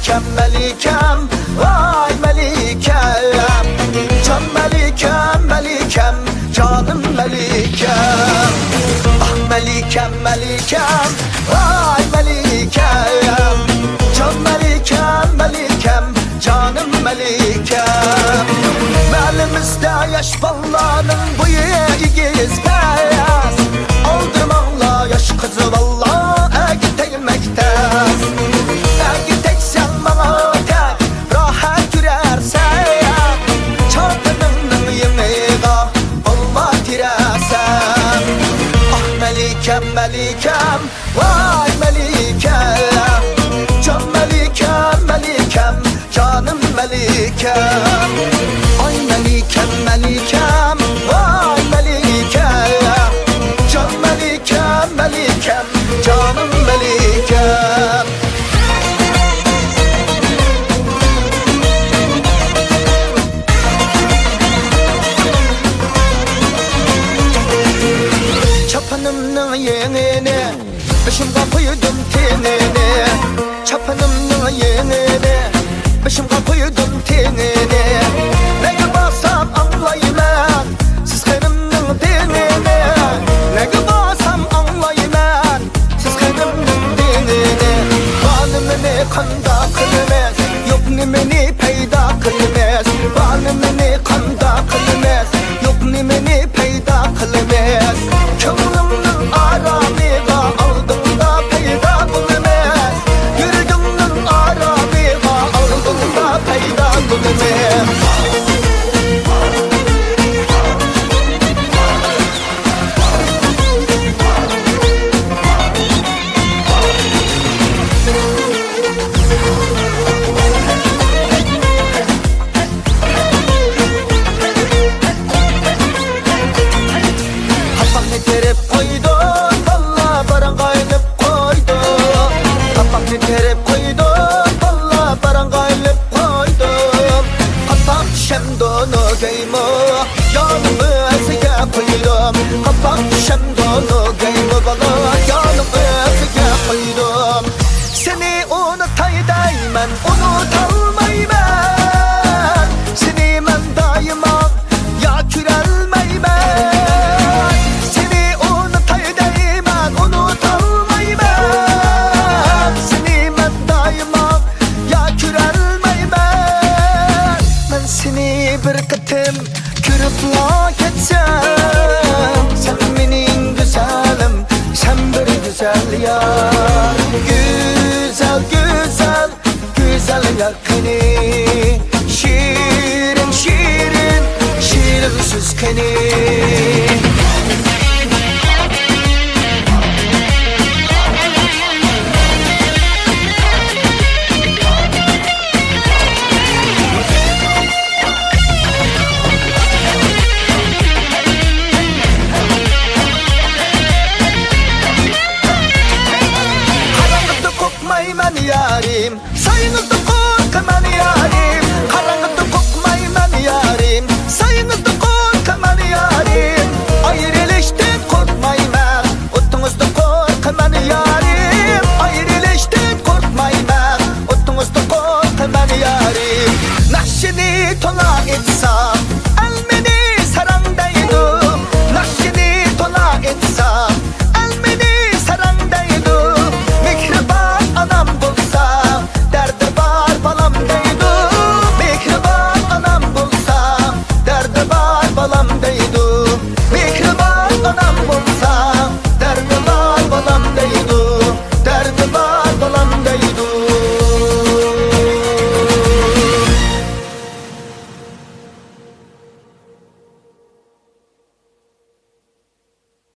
Melikem Melikem, vay Melikem. Can Melikem Melikem, canım Melikem. Ah Melikem Melikem, vay Melikem. Can Melikem Melikem, canım Melikem. Melimizde yaş ballanın bıyığı igiz beyaz. Aldım ağla yaş kızı valla egiteyimekten. Egitek sen bana tek rahat yürersen. Çatının yemeğe olma tiresen. Ah Melikem Melikem, vay Melikem. Can Melikem Melikem, canım Melikem. Ay Melikem Melikem, vay Melikem. Can Melikem Melikem, canım Melikem. Çapanımın yeğeni, başımda koydum tenini. Çapanımın yeğeni, başımda koydum tenini. Ne basam anlayman, siz karımın dinini. Ne basam anlayman, siz karımın dinini. Bağlımını kanda kılmaz, yok nimeni peyda kılmaz. Bağlımını kanda kılmaz, yok nimeni peyda kılmaz. Könlümün aramıga aldığında peyda bulmaz. Yürgümün aramıga aldığında peyda bulmaz. Kapağını terip koydum, valla baran kaynıp koydum. Kapağını terip koydum, valla baran kaynıp koydum. Kapak şemdonu giymo, yanım özüge koydum. Kapak şemdonu giymo, valla yanım özüge koydum. Seni unutayım, unutalmayım. Seni men daima ya kürelmeyim. Seni unutayım, unutalmayım. Seni men daima ya kürelmeyim. Ben seni bir kıtım kürüpla geçsem. Sen benim güzelim, sen bir güzel yar. Güzel güzel güzel yakını. Şirin şirin şirin süskeni.